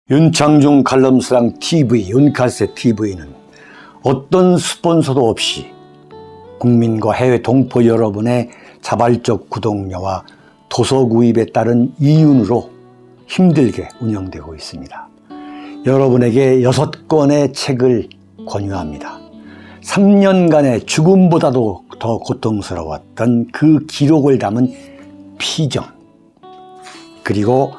윤창중 칼럼스랑 TV, 윤칼세 TV는 어떤 스폰서도 없이 국민과 해외 동포 여러분의 자발적 구독료와 도서 구입에 따른 이윤으로 힘들게 운영되고 있습니다. 여러분에게 6권의 책을 권유합니다. 3년간의 죽음보다도 더 고통스러웠던 그 기록을 담은 피정, 그리고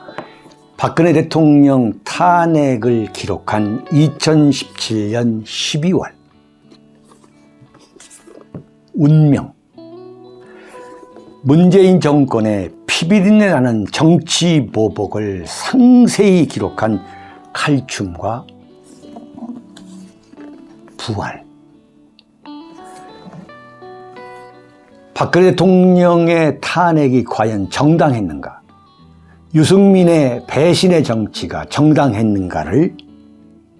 박근혜 대통령 탄핵을 기록한 2017년 12월, 운명, 문재인 정권의 피비린내 나는 정치 보복을 상세히 기록한 칼춤과 부활, 박근혜 대통령의 탄핵이 과연 정당했는가, 유승민의 배신의 정치가 정당했는가를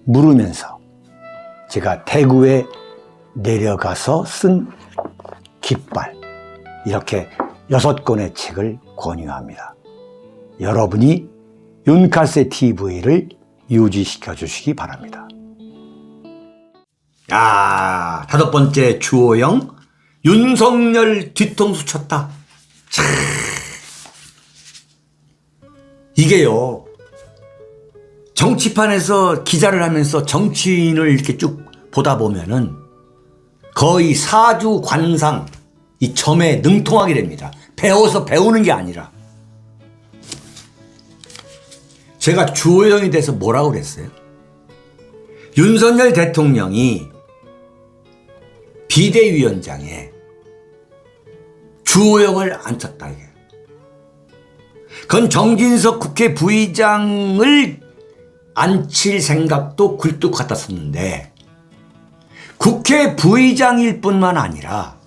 물으면서 제가 대구에 내려가서 쓴 깃발, 이렇게 6권의 책을 권유합니다. 여러분이 윤칼세 TV를 유지시켜 주시기 바랍니다. 5번째 주호영, 윤석열 뒤통수 쳤다. 이게요, 정치판에서 기자를 하면서 정치인을 이렇게 쭉 보다 보면은 거의 사주 관상, 이 점에 능통하게 됩니다. 배워서 배우는 게 아니라. 제가 주호영에 대해서 뭐라고 그랬어요? 윤석열 대통령이 비대위원장에 주호영을 앉혔다, 이게. 그건 정진석 국회 부의장을 앉힐 생각도 굴뚝 같았었는데, 국회 부의장일 뿐만 아니라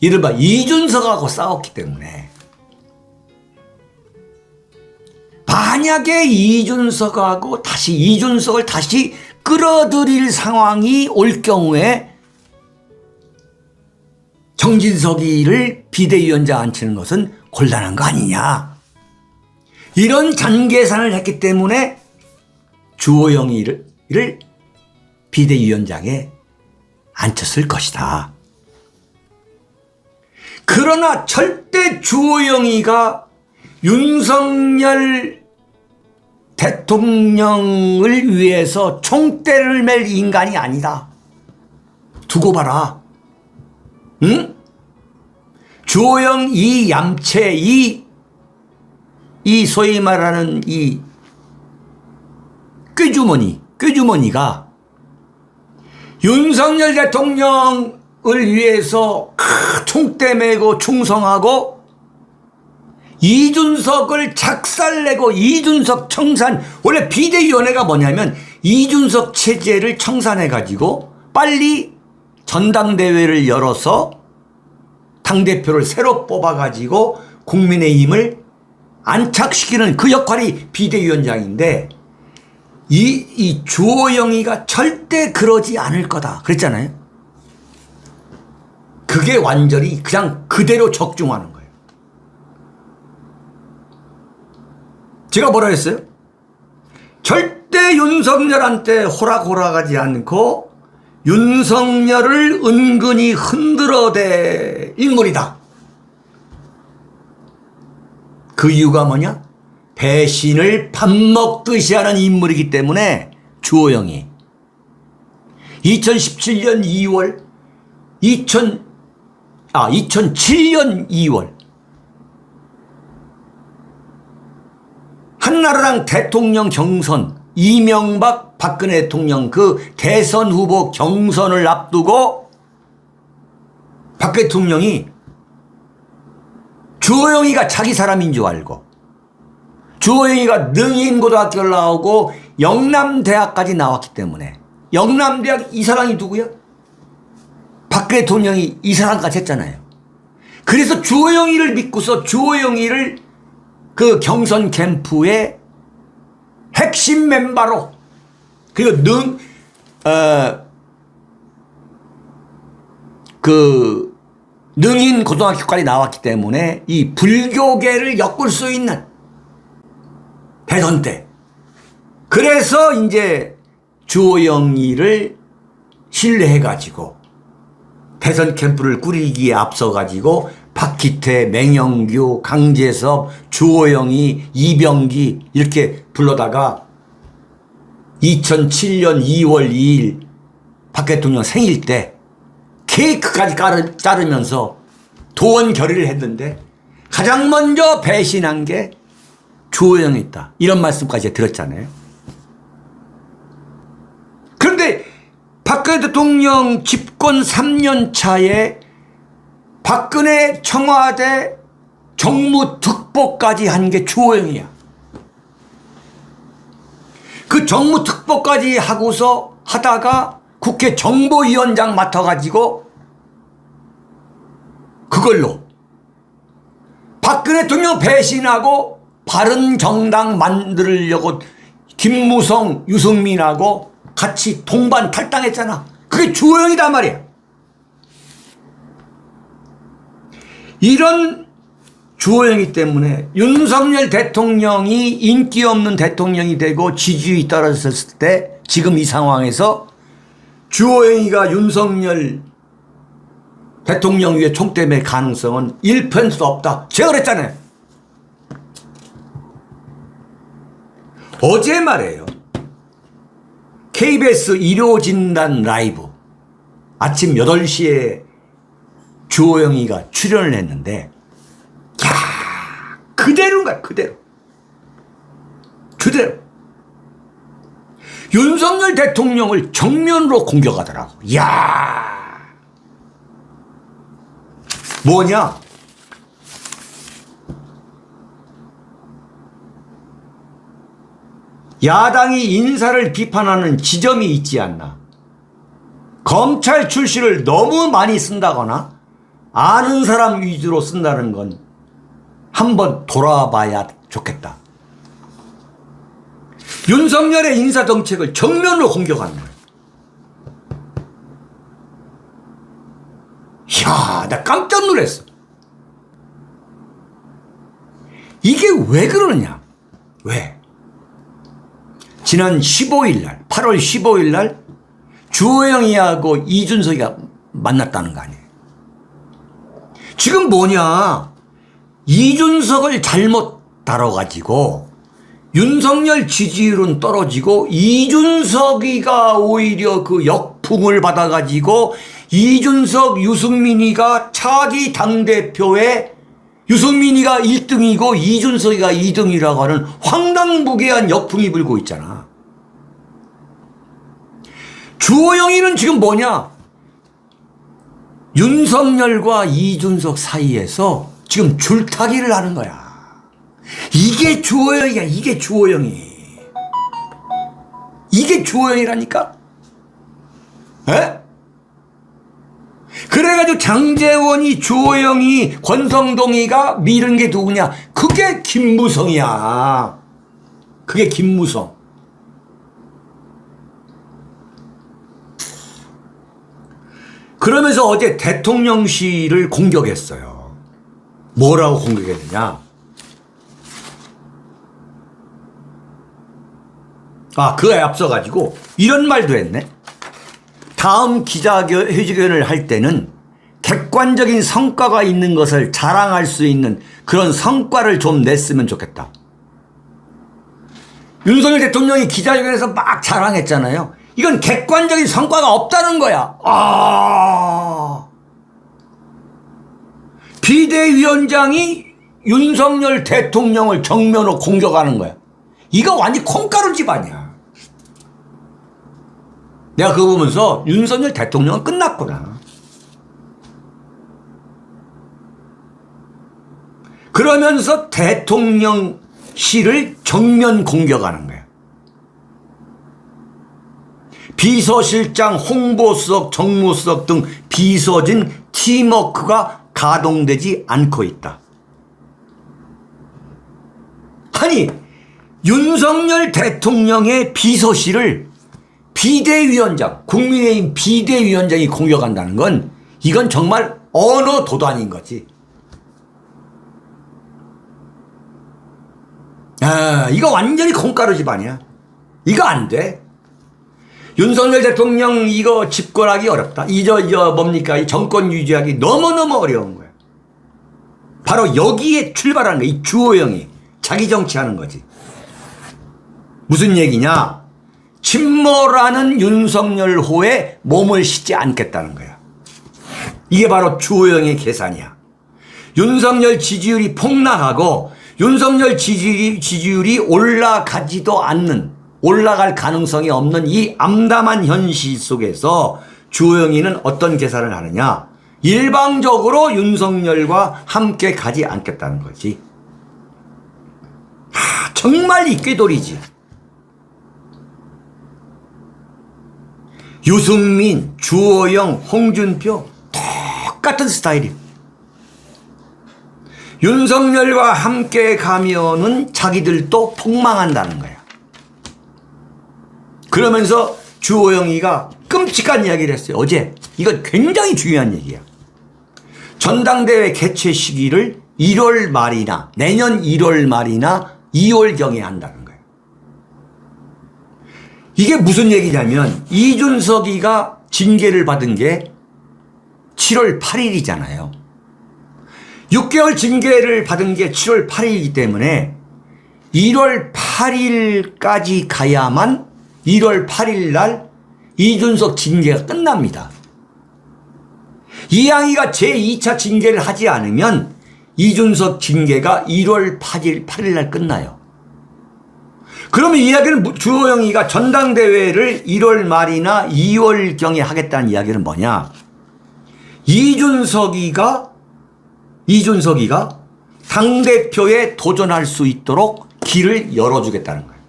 이른바 이준석하고 싸웠기 때문에, 만약에 이준석을 다시 끌어들일 상황이 올 경우에 정진석이를 비대위원장 앉히는 것은 곤란한 거 아니냐, 이런 잔계산을 했기 때문에 주호영이를 비대위원장에 앉혔을 것이다. 그러나 절대 주호영이가 윤석열 대통령을 위해서 총대를 맬 인간이 아니다. 두고 봐라. 응? 주호영 이 얌체, 이 소위 말하는 이 꾀주머니가 윤석열 대통령을 위해서 총대 메고 충성하고 이준석을 작살내고 이준석 청산, 원래 비대위원회가 뭐냐면 이준석 체제를 청산해가지고 빨리 전당대회를 열어서 당대표를 새로 뽑아가지고 국민의힘을 안착시키는 그 역할이 비대위원장인데, 이 주호영이가 절대 그러지 않을 거다 그랬잖아요. 그게 완전히 그냥 그대로 적중하는 거예요. 제가 뭐라 했어요? 절대 윤석열한테 호락호락하지 않고 윤석열을 은근히 흔들어댈 인물이다. 그 이유가 뭐냐? 배신을 밥 먹듯이 하는 인물이기 때문에. 주호영이 2017년 2월 2007년 2월 한나라당 대통령 경선, 이명박 박근혜 대통령 그 대선 후보 경선을 앞두고 박 대통령이 주호영이가 자기 사람인 줄 알고, 주호영이가 능인고등학교를 나오고 영남대학까지 나왔기 때문에, 영남대학 이 사람이 누구야? 박 대통령이 이 사람까지 했잖아요. 그래서 주호영이를 믿고서 주호영이를 그 경선 캠프의 핵심 멤버로, 그리고 능인 고등학교까지 나왔기 때문에 이 불교계를 엮을 수 있는 대선 때 그래서 이제 주호영이를 신뢰해가지고 대선 캠프를 꾸리기에 앞서가지고 박기태, 맹영규, 강재섭, 주호영이, 이병기 이렇게 불러다가 2007년 2월 2일 박 대통령 생일 때 케이크까지 자르면서 도원 결의를 했는데 가장 먼저 배신한 게 주호영이다. 이런 말씀까지 들었잖아요. 그런데 박근혜 대통령 집권 3년 차에 박근혜 청와대 정무특보까지 한 게 주호영이야. 그 정무특보까지 하고서 하다가 국회 정보위원장 맡아가지고 그걸로 박근혜 대통령 배신하고 바른정당 만들려고 김무성, 유승민하고 같이 동반 탈당했잖아. 그게 주호영이단 말이야. 이런 주호영이 때문에 윤석열 대통령이 인기 없는 대통령이 되고 지지율이 떨어졌을 때 지금 이 상황에서 주호영이가 윤석열 대통령 위에 총대 맬 가능성은 1%도 없다. 제가 그랬잖아요. 어제 말이에요. KBS 일요진단 라이브 아침 8시에 주호영이가 출연을 했는데 야, 그대로인 거야. 그대로. 윤석열 대통령을 정면으로 공격하더라고. 야, 뭐냐? 야당이 인사를 비판하는 지점이 있지 않나? 검찰 출신을 너무 많이 쓴다거나 아는 사람 위주로 쓴다는 건 한번 돌아봐야 좋겠다. 윤석열의 인사 정책을 정면으로 공격하는 거예요. 이야, 나 깜짝 놀랐어. 이게 왜 그러느냐? 왜? 지난 15일 날, 8월 15일 날 주호영이하고 이준석이가 만났다는 거 아니에요. 지금 뭐냐? 이준석을 잘못 다뤄가지고 윤석열 지지율은 떨어지고 이준석이가 오히려 그 역풍을 받아가지고 이준석, 유승민이가 차기 당대표에 유승민이가 1등이고 이준석이가 2등이라고 하는 황당무계한 역풍이 불고 있잖아. 주호영이는 지금 뭐냐? 윤석열과 이준석 사이에서 지금 줄타기를 하는 거야. 이게 주호영이야. 이게 주호영이. 이게 주호영이라니까? 에? 그래가지고 장제원이, 주호영이, 권성동이가 밀은 게 누구냐? 그게 김무성이야. 그게 김무성. 그러면서 어제 대통령실을 공격했어요. 뭐라고 공격했느냐? 그거에 앞서가지고 이런 말도 했네. 다음 기자회견을 할 때는 객관적인 성과가 있는 것을 자랑할 수 있는 그런 성과를 좀 냈으면 좋겠다. 윤석열 대통령이 기자회견에서 막 자랑했잖아요. 이건 객관적인 성과가 없다는 거야. 비대위원장이 윤석열 대통령을 정면으로 공격하는 거야. 이거 완전 콩가루 집안이야. 내가 그거 보면서 윤석열 대통령은 끝났구나. 그러면서 대통령실을 정면 공격하는 거야. 비서실장, 홍보수석, 정무수석 등 비서진 팀워크가 가동되지 않고 있다. 아니, 윤석열 대통령의 비서실을 비대위원장, 국민의힘 비대위원장이 공격한다는 건 이건 정말 언어 도단인 거지. 이거 완전히 콩가루 집안이야. 이거 안 돼. 윤석열 대통령 이거 집권하기 어렵다. 뭡니까? 이 정권 유지하기 너무너무 어려운 거야. 바로 여기에 출발하는 거야. 이 주호영이 자기 정치하는 거지. 무슨 얘기냐? 침몰하는 윤석열 호에 몸을 싣지 않겠다는 거야. 이게 바로 주호영의 계산이야. 윤석열 지지율이 폭락하고 윤석열 지지율이 올라가지도 않는, 올라갈 가능성이 없는 이 암담한 현실 속에서 주호영이는 어떤 계산을 하느냐? 일방적으로 윤석열과 함께 가지 않겠다는 거지. 정말 이 꾀돌이지. 유승민, 주호영, 홍준표 똑같은 스타일이에요. 윤석열과 함께 가면은 자기들도 폭망한다는 거야. 그러면서 주호영이가 끔찍한 이야기를 했어요. 어제. 이건 굉장히 중요한 얘기야. 전당대회 개최 시기를 1월 말이나 내년 1월 말이나 2월경에 한다는 거예요. 이게 무슨 얘기냐면 이준석이가 징계를 받은 게 7월 8일이잖아요. 6개월 징계를 받은 게 7월 8일이기 때문에 1월 8일까지 가야만 1월 8일 날 이준석 징계가 끝납니다. 이양이가 제2차 징계를 하지 않으면 이준석 징계가 1월 8일 날 끝나요. 그러면 이야기는 주호영이가 전당대회를 1월 말이나 2월경에 하겠다는 이야기는 뭐냐? 이준석이가 당대표에 도전할 수 있도록 길을 열어주겠다는 거예요.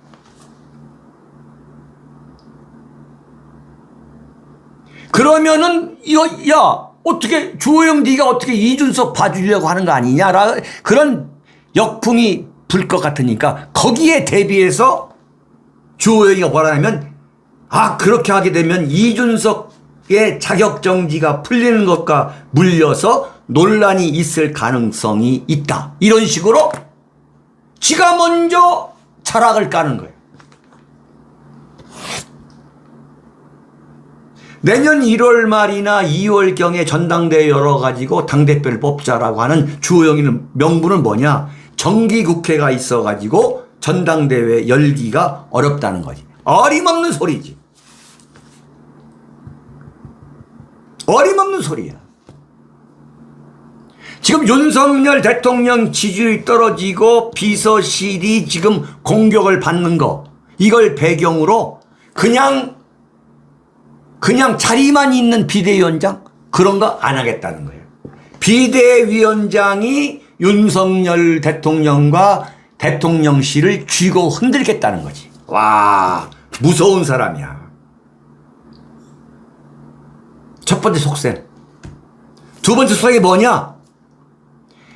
그러면은 야 어떻게 주호영 네가 어떻게 이준석 봐주려고 하는 거 아니냐? 그런 역풍이 불 것 같으니까 거기에 대비해서 주호영이가 뭐라냐면 그렇게 하게 되면 이준석의 자격정지가 풀리는 것과 물려서 논란이 있을 가능성이 있다. 이런 식으로 지가 먼저 철학을 까는 거예요. 내년 1월 말이나 2월경에 전당대회 열어가지고 당대표를 뽑자라고 하는 주호영이는 명분은 뭐냐? 정기국회가 있어가지고 전당대회 열기가 어렵다는 거지. 어림없는 소리지. 어림없는 소리야. 지금 윤석열 대통령 지지율이 떨어지고 비서실이 지금 공격을 받는 거, 이걸 배경으로 그냥 자리만 있는 비대위원장 그런 거 안 하겠다는 거예요. 비대위원장이 윤석열 대통령과 대통령실을 쥐고 흔들겠다는 거지. 와, 무서운 사람이야. 첫 번째 속셈. 두 번째 속셈이 뭐냐?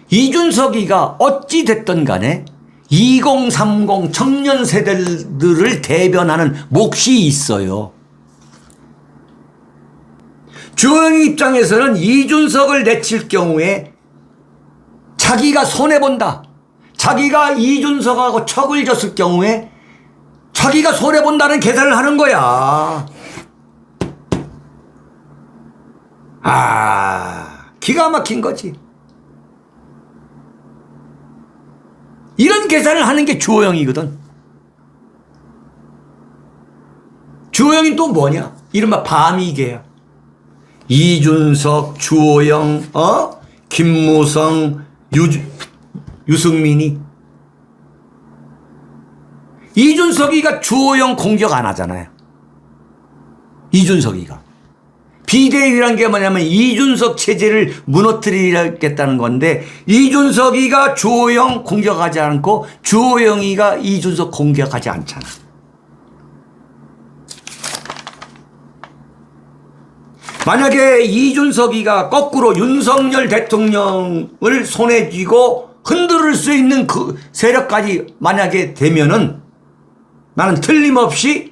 이준석이가 어찌 됐든 간에 2030 청년 세대들을 대변하는 몫이 있어요. 주호영 입장에서는 이준석을 내칠 경우에 자기가 손해본다. 자기가 이준석하고 척을 졌을 경우에 자기가 손해본다는 계산을 하는 거야. 기가 막힌 거지. 이런 계산을 하는 게 주호영이거든. 주호영이 또 뭐냐? 이른바 밤이개야. 이준석, 주호영, 김무성, 유승민이. 이준석이가 주호영 공격 안 하잖아요. 이준석이가. 비대위란 게 뭐냐면 이준석 체제를 무너뜨리겠다는 건데 이준석이가 주호영 공격하지 않고 주호영이가 이준석 공격하지 않잖아. 만약에 이준석이가 거꾸로 윤석열 대통령을 손에 쥐고 흔들 수 있는 그 세력까지 만약에 되면은 나는 틀림없이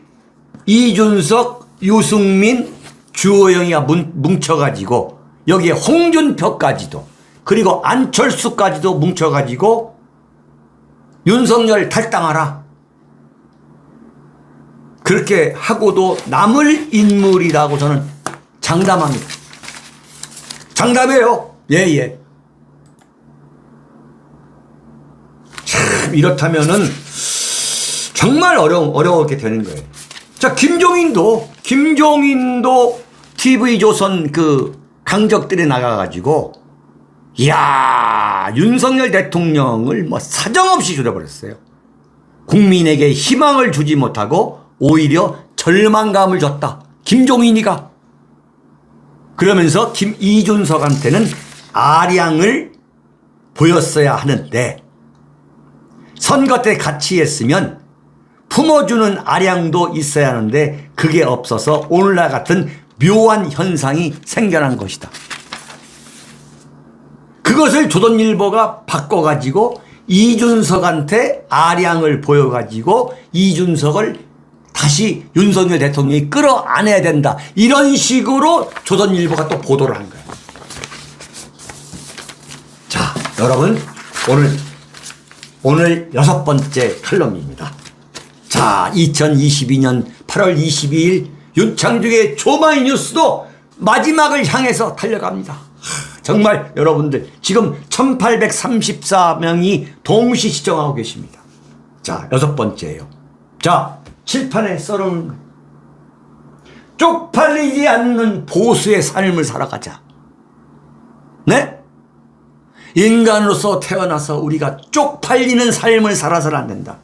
이준석, 유승민, 주호영이가 뭉쳐가지고 여기에 홍준표까지도 그리고 안철수까지도 뭉쳐가지고 윤석열 탈당하라. 그렇게 하고도 남을 인물이라고 저는 장담합니다. 장담해요. 예. 참 이렇다면은 정말 어려웠게 되는 거예요. 자, 김종인도 TV조선 그 강적들에 나가가지고 이야 윤석열 대통령을 뭐 사정없이 줄여버렸어요. 국민에게 희망을 주지 못하고 오히려 절망감을 줬다. 김종인이가. 그러면서 이준석한테는 아량을 보였어야 하는데 선거 때 같이 했으면 품어주는 아량도 있어야 하는데 그게 없어서 오늘날 같은 묘한 현상이 생겨난 것이다. 그것을 조선일보가 바꿔가지고 이준석한테 아량을 보여가지고 이준석을 다시 윤석열 대통령이 끌어안아야 된다. 이런 식으로 조선일보가 또 보도를 한 거예요. 자, 여러분 오늘 6번째 칼럼입니다. 자, 2022년 8월 22일 윤창중의 조마이 뉴스도 마지막을 향해서 달려갑니다. 정말 여러분들 지금 1834명이 동시 시청하고 계십니다. 자, 6번째예요. 자, 칠판에 써놓은 거예요. 쪽팔리지 않는 보수의 삶을 살아가자. 네? 인간으로서 태어나서 우리가 쪽팔리는 삶을 살아서는 안 된다.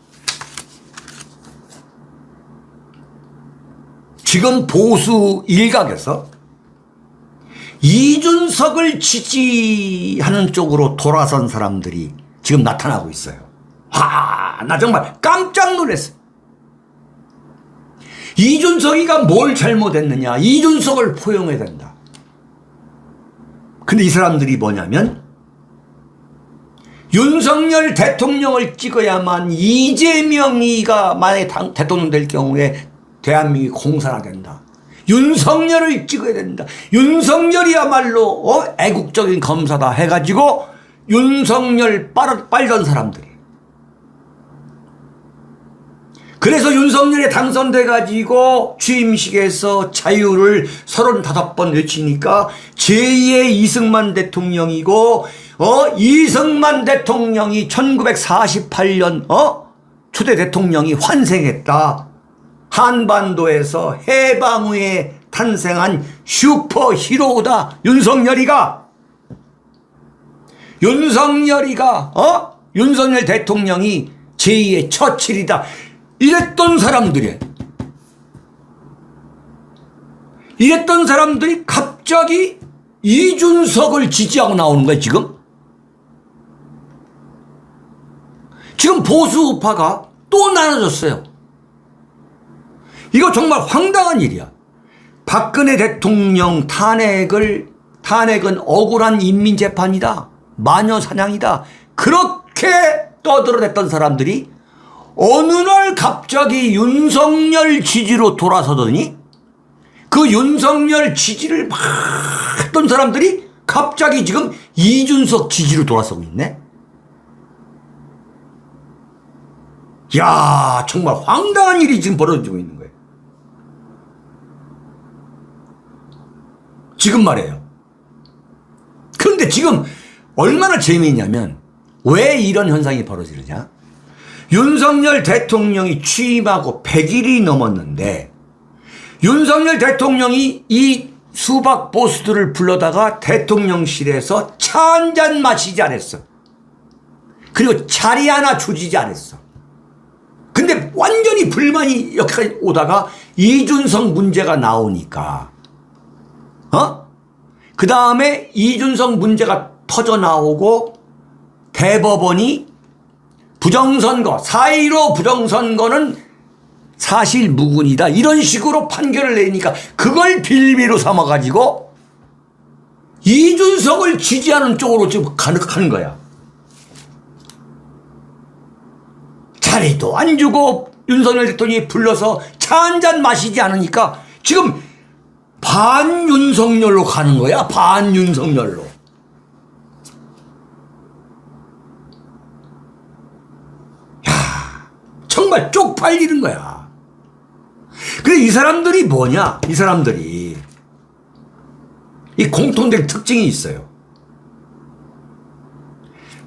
지금 보수 일각에서 이준석을 지지하는 쪽으로 돌아선 사람들이 지금 나타나고 있어요. 나 정말 깜짝 놀랐어요. 이준석이가 뭘 잘못했느냐. 이준석을 포용해야 된다. 근데 이 사람들이 뭐냐면 윤석열 대통령을 찍어야만 이재명이가 만약에 대통령 될 경우에 대한민국이 공산화된다. 윤석열을 찍어야 된다. 윤석열이야말로 애국적인 검사다 해가지고 윤석열 빨던 사람들이. 그래서 윤석열이 당선돼가지고 취임식에서 자유를 35번 외치니까 제2의 이승만 대통령이고 이승만 대통령이 1948년 초대 대통령이 환생했다. 한반도에서 해방 후에 탄생한 슈퍼히로다. 윤석열 대통령이 제2의 처칠이다. 이랬던 사람들이 갑자기 이준석을 지지하고 나오는 거야, 지금? 지금 보수우파가 또 나눠졌어요. 이거 정말 황당한 일이야. 박근혜 대통령 탄핵은 억울한 인민재판이다. 마녀사냥이다. 그렇게 떠들어댔던 사람들이 어느 날 갑자기 윤석열 지지로 돌아서더니 그 윤석열 지지를 막 했던 사람들이 갑자기 지금 이준석 지지로 돌아서고 있네. 야, 정말 황당한 일이 지금 벌어지고 있는 거예요. 지금 말이에요. 그런데 지금 얼마나 재미있냐면 왜 이런 현상이 벌어지느냐. 윤석열 대통령이 취임하고 100일이 넘었는데 윤석열 대통령이 이 수박 보수들을 불러다가 대통령실에서 차 한 잔 마시지 않았어. 그리고 자리 하나 주지지 않았어. 근데 완전히 불만이 여기까지 오다가 이준석 문제가 나오니까 그 다음에 이준석 문제가 터져 나오고 대법원이 부정선거 4.15 부정선거는 사실 무근이다 이런 식으로 판결을 내니까 그걸 빌미로 삼아가지고 이준석을 지지하는 쪽으로 지금 가는 거야. 자리도 안 주고 윤석열 대통령이 불러서 차 한 잔 마시지 않으니까 지금 반윤석열로 가는 거야. 반윤석열로. 야, 정말 쪽팔리는 거야. 근데 이 사람들이 뭐냐? 이 사람들이 이 공통된 특징이 있어요.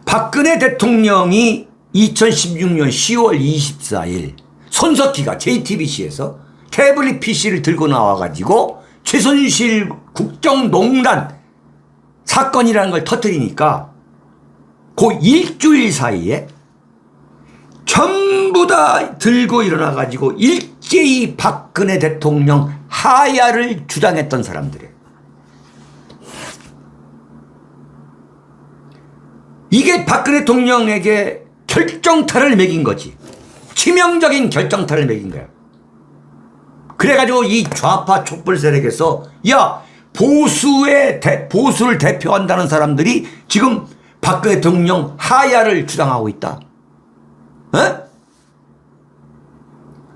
박근혜 대통령이 2016년 10월 24일 손석희가 JTBC에서 태블릿 PC를 들고 나와가지고 최순실 국정농단 사건이라는 걸 터뜨리니까 그 일주일 사이에 전부 다 들고 일어나가지고 일제히 박근혜 대통령 하야를 주장했던 사람들이에요. 이게 박근혜 대통령에게 결정타를 매긴 거지. 치명적인 결정타를 매긴 거야. 그래가지고 이 좌파 촛불 세력에서 야, 보수를 대표한다는 사람들이 지금 박근혜 대통령 하야를 주장하고 있다. 에?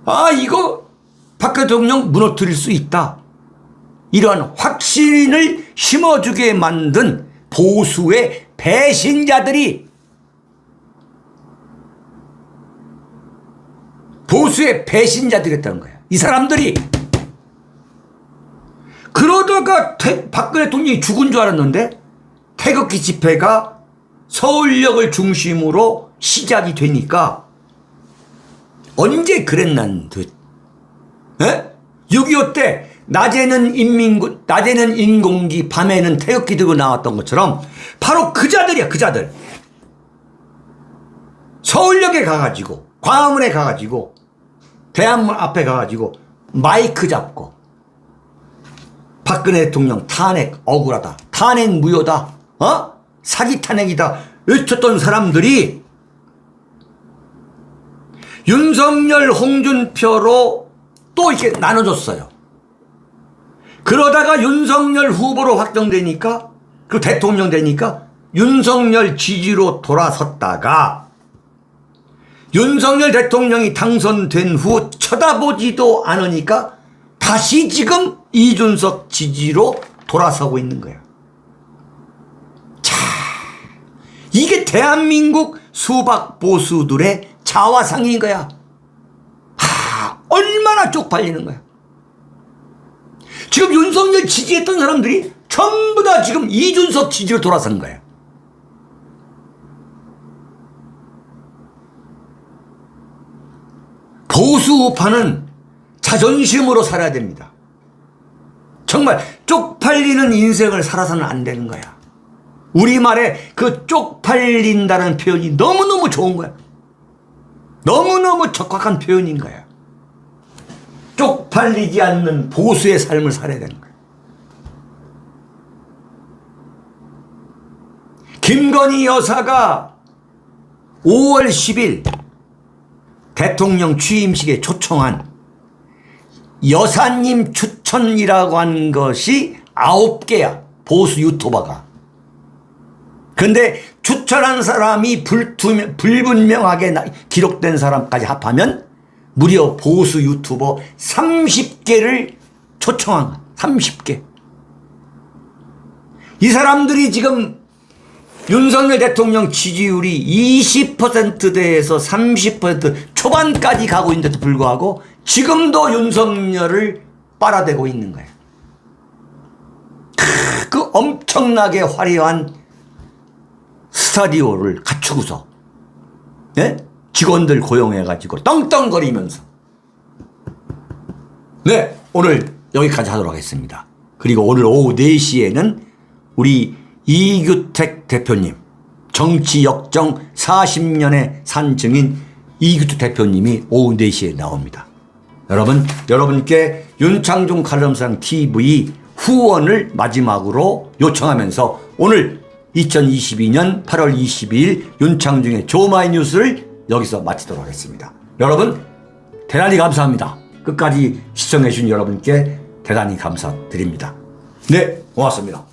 아, 이거 박근혜 대통령 무너뜨릴 수 있다. 이러한 확신을 심어주게 만든 보수의 배신자들이 했다는 거야. 이 사람들이. 그러다가 박근혜 대통령이 죽은 줄 알았는데 태극기 집회가 서울역을 중심으로 시작이 되니까 언제 그랬난 듯. 6.25 때 낮에는 인공기, 밤에는 태극기 들고 나왔던 것처럼 바로 그 자들이야, 그 자들. 서울역에 가가지고, 광화문에 가가지고, 대한문 앞에 가가지고 마이크 잡고 박근혜 대통령 탄핵 억울하다, 탄핵 무효다, 사기 탄핵이다 외쳤던 사람들이 윤석열, 홍준표로 또 이렇게 나눠줬어요. 그러다가 윤석열 후보로 확정되니까, 그 대통령 되니까 윤석열 지지로 돌아섰다가 윤석열 대통령이 당선된 후 쳐다보지도 않으니까 다시 지금 이준석 지지로 돌아서고 있는 거야. 자, 이게 대한민국 수박 보수들의 자화상인 거야. 얼마나 쪽팔리는 거야. 지금 윤석열 지지했던 사람들이 전부 다 지금 이준석 지지로 돌아선 거야. 보수 우파는 자존심으로 살아야 됩니다. 정말 쪽팔리는 인생을 살아서는 안 되는 거야. 우리말에 그 쪽팔린다는 표현이 너무너무 좋은 거야. 너무너무 적확한 표현인 거야. 쪽팔리지 않는 보수의 삶을 살아야 되는 거야. 김건희 여사가 5월 10일 대통령 취임식에 초청한 여사님 추천이라고 한 것이 9개야. 보수 유튜버가. 근데 추천한 사람이 불분명하게 기록된 사람까지 합하면 무려 보수 유튜버 30개를 초청한 거야. 30개. 이 사람들이 지금 윤석열 대통령 지지율이 20%대에서 30% 초반까지 가고 있는데도 불구하고 지금도 윤석열을 빨아대고 있는 거예요. 그 엄청나게 화려한 스타디오를 갖추고서, 네? 직원들 고용해가지고 떵떵거리면서. 네, 오늘 여기까지 하도록 하겠습니다. 그리고 오늘 오후 4시에는 우리 이규택 대표님, 정치 역정 40년의 산증인 이규택 대표님이 오후 4시에 나옵니다. 여러분께 윤창중 칼럼상 TV 후원을 마지막으로 요청하면서 오늘 2022년 8월 22일 윤창중의 조마이뉴스를 여기서 마치도록 하겠습니다. 여러분 대단히 감사합니다. 끝까지 시청해 주신 여러분께 대단히 감사드립니다. 네, 고맙습니다.